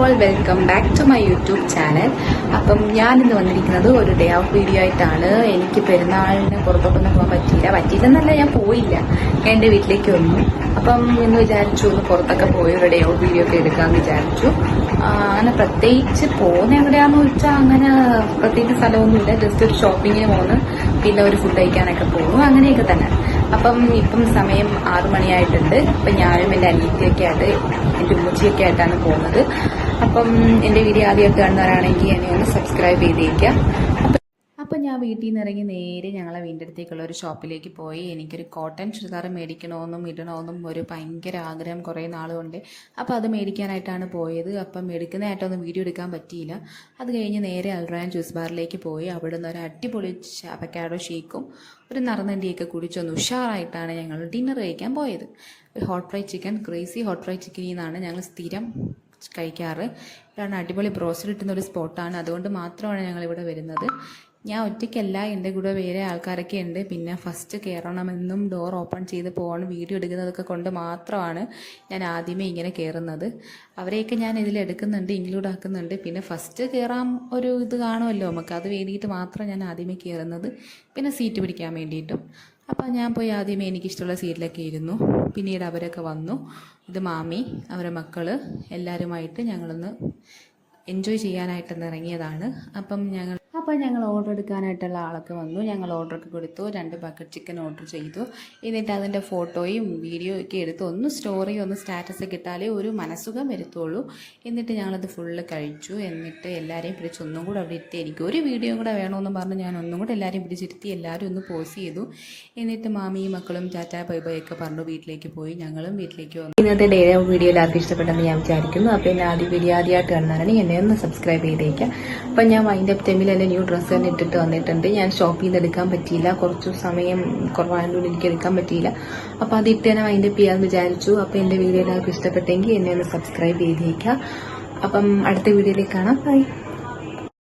All, welcome back to my YouTube channel. അപ്പം ഞാനിന്ന് വന്നിരിക്കുന്നത് ഒരു ഡേ ഓഫ് വീഡിയോ ആയിട്ടാണ്. എനിക്ക് പെരുന്നാളിന് പുറത്തോട്ടൊന്നും പോകാൻ പറ്റിയില്ലെന്നല്ല, ഞാൻ പോയില്ല, ഞാൻ എൻ്റെ വീട്ടിലേക്ക് വന്നു. അപ്പം എന്ന് വിചാരിച്ചു ഒന്ന് പുറത്തൊക്കെ പോയി ഒരു ഡേ ഓഫ് വീഡിയോ ഒക്കെ എടുക്കാമെന്ന് വിചാരിച്ചു. അങ്ങനെ പ്രത്യേകിച്ച് പോകുന്ന എവിടെയാണെന്ന് വെച്ചാൽ അങ്ങനെ പ്രത്യേകിച്ച് സ്ഥലമൊന്നുമില്ല, ജസ്റ്റ് ഒരു ഷോപ്പിങ്ങിന് പോകുന്നു, പിന്നെ ഒരു ഫുഡ് കഴിക്കാനൊക്കെ പോകുന്നു, അങ്ങനെയൊക്കെ തന്നെ. അപ്പം ഇപ്പം സമയം 6 മണിയായിട്ടുണ്ട്. അപ്പം ഞാനും എൻ്റെ അനിയത്തിയൊക്കെ ആയിട്ട് എൻ്റെ ഉമ്മച്ചിയൊക്കെ ആയിട്ടാണ് പോകുന്നത്. അപ്പം എൻ്റെ വീഡിയോ ആദ്യമൊക്കെ കാണുന്നവരാണെങ്കിൽ എന്നെ ഒന്ന് സബ്സ്ക്രൈബ് ചെയ്തേക്കാം. അപ്പം ഞാൻ വീട്ടിൽ നിന്ന് ഇറങ്ങി നേരെ ഞങ്ങളെ വീടിൻ്റെ അടുത്തേക്കുള്ള ഒരു ഷോപ്പിലേക്ക് പോയി. എനിക്കൊരു കോട്ടൺ ചുരിദാർ മേടിക്കണമെന്നും ഇടണമെന്നും ഒരു ഭയങ്കര ആഗ്രഹം കുറേ നാളുകൊണ്ട്. അപ്പോൾ അത് മേടിക്കാനായിട്ടാണ് പോയത്. അപ്പം എടുക്കുന്നതായിട്ടൊന്നും വീഡിയോ എടുക്കാൻ പറ്റിയില്ല. അത് കഴിഞ്ഞ് നേരെ അൽറാൻ ജ്യൂസ് ബാറിലേക്ക് പോയി. അവിടെ നിന്ന് ഒരു അടിപൊളി അവക്കാഡോ ഷേക്കും ഒരു നറുനണ്ടിയൊക്കെ കുടിച്ചൊന്ന് ഉഷാറായിട്ടാണ് ഞങ്ങൾ ഡിന്നർ കഴിക്കാൻ പോയത്. ഒരു hot fried chicken, crazy hot fried ചിക്കനിൽ നിന്നാണ് ഞങ്ങൾ സ്ഥിരം കഴിക്കാറ്. ഇതാണ് അടിപൊളി ബ്രോസ്റ്റഡ് കിട്ടുന്ന ഒരു സ്പോട്ടാണ്, അതുകൊണ്ട് മാത്രമാണ് ഞങ്ങളിവിടെ വരുന്നത്. ഞാൻ ഒറ്റയ്ക്കല്ല, എൻ്റെ കൂടെ വേറെ ആൾക്കാരൊക്കെ ഉണ്ട്. പിന്നെ ഫസ്റ്റ് കയറണമെന്നും ഡോർ ഓപ്പൺ ചെയ്ത് പോകണം വീഡിയോ എടുക്കുന്നതൊക്കെ കൊണ്ട് മാത്രമാണ് ഞാൻ ആദ്യമേ ഇങ്ങനെ കയറുന്നത്. അവരെയൊക്കെ ഞാൻ ഇതിലെടുക്കുന്നുണ്ട്, ഇൻക്ലൂഡ് ആക്കുന്നുണ്ട്. പിന്നെ ഫസ്റ്റ് കയറാൻ ഒരു ഇത് കാണുമല്ലോ നമുക്ക്, അത് വേണ്ടിയിട്ട് മാത്രം ഞാൻ ആദ്യമേ കയറുന്നത്, പിന്നെ സീറ്റ് പിടിക്കാൻ വേണ്ടിയിട്ടും. അപ്പോൾ ഞാൻ പോയി ആദ്യമേ എനിക്കിഷ്ടമുള്ള സീറ്റിലൊക്കെ ഇരുന്നു. പിന്നീട് അവരൊക്കെ വന്നു, ഇത് മാമി, അവരുടെ മക്കൾ, എല്ലാവരുമായിട്ട് ഞങ്ങളൊന്ന് എൻജോയ് ചെയ്യാനായിട്ടൊന്ന് ഇറങ്ങിയതാണ്. അപ്പം ഞങ്ങൾ ഓർഡർ എടുക്കാനായിട്ടുള്ള ആളൊക്കെ വന്നു. ഞങ്ങൾ ഓർഡറൊക്കെ കൊടുത്തു, 2 ബക്കറ്റ് ചിക്കൻ ഓർഡർ ചെയ്തു. എന്നിട്ട് അതിൻ്റെ ഫോട്ടോയും വീഡിയോ ഒക്കെ എടുത്ത് ഒന്ന് സ്റ്റോറിയും ഒന്ന് സ്റ്റാറ്റസൊക്കെ ഇട്ടാലേ ഒരു മനസ്സുഖം വരുത്തുള്ളൂ. എന്നിട്ട് ഞങ്ങളത് ഫുള്ള് കഴിച്ചു. എന്നിട്ട് എല്ലാവരെയും പിടിച്ച് ഒന്നും കൂടെ അവിടെ ഇരുത്തി, എനിക്ക് ഒരു വീഡിയോ കൂടെ വേണമെന്ന് പറഞ്ഞ് ഞാൻ ഒന്നും കൂടെ എല്ലാവരെയും പിടിച്ചിരുത്തി, എല്ലാവരും ഒന്ന് പോസ് ചെയ്തു. എന്നിട്ട് മാമിയും മക്കളും ടാറ്റാ ബൈ ബൈ ഒക്കെ പറഞ്ഞു വീട്ടിലേക്ക് പോയി. ഞങ്ങളും വീട്ടിലേക്ക് വന്നു. ഇന്നത്തെ ഡേ വീഡിയോ എല്ലാവർക്കും ഇഷ്ടപ്പെട്ടെന്ന് ഞാൻ വിചാരിക്കുന്നു. അപ്പോൾ എന്നെ ആദ്യമായിട്ട് കാണുന്നതാണ് എന്നെ ഒന്ന് സബ്സ്ക്രൈബ് ചെയ്തേക്കാം. അപ്പം ഞാൻ വൈൻഡ് അപ്പ് ടൈമിൽ എൻ്റെ ന്യൂ ഡ്രസ്സ് തന്നെ ഇട്ടിട്ട് വന്നിട്ടുണ്ട്. ഞാൻ ഷോപ്പിൽ നിന്ന് എടുക്കാൻ പറ്റിയില്ല, കുറച്ചു സമയം കുറവായതുകൊണ്ട് എനിക്ക് എടുക്കാൻ പറ്റിയില്ല. അപ്പോൾ അതിട്ട് തന്നെ വൈൻഡ് അപ്പ് ചെയ്യാമെന്ന് വിചാരിച്ചു. അപ്പോൾ എൻ്റെ വീഡിയോ എല്ലാവർക്കും ഇഷ്ടപ്പെട്ടെങ്കിൽ എന്നെ ഒന്ന് സബ്സ്ക്രൈബ് ചെയ്തേക്കാം. അപ്പം അടുത്ത വീഡിയോയിലേക്ക് കാണാം. ബൈ.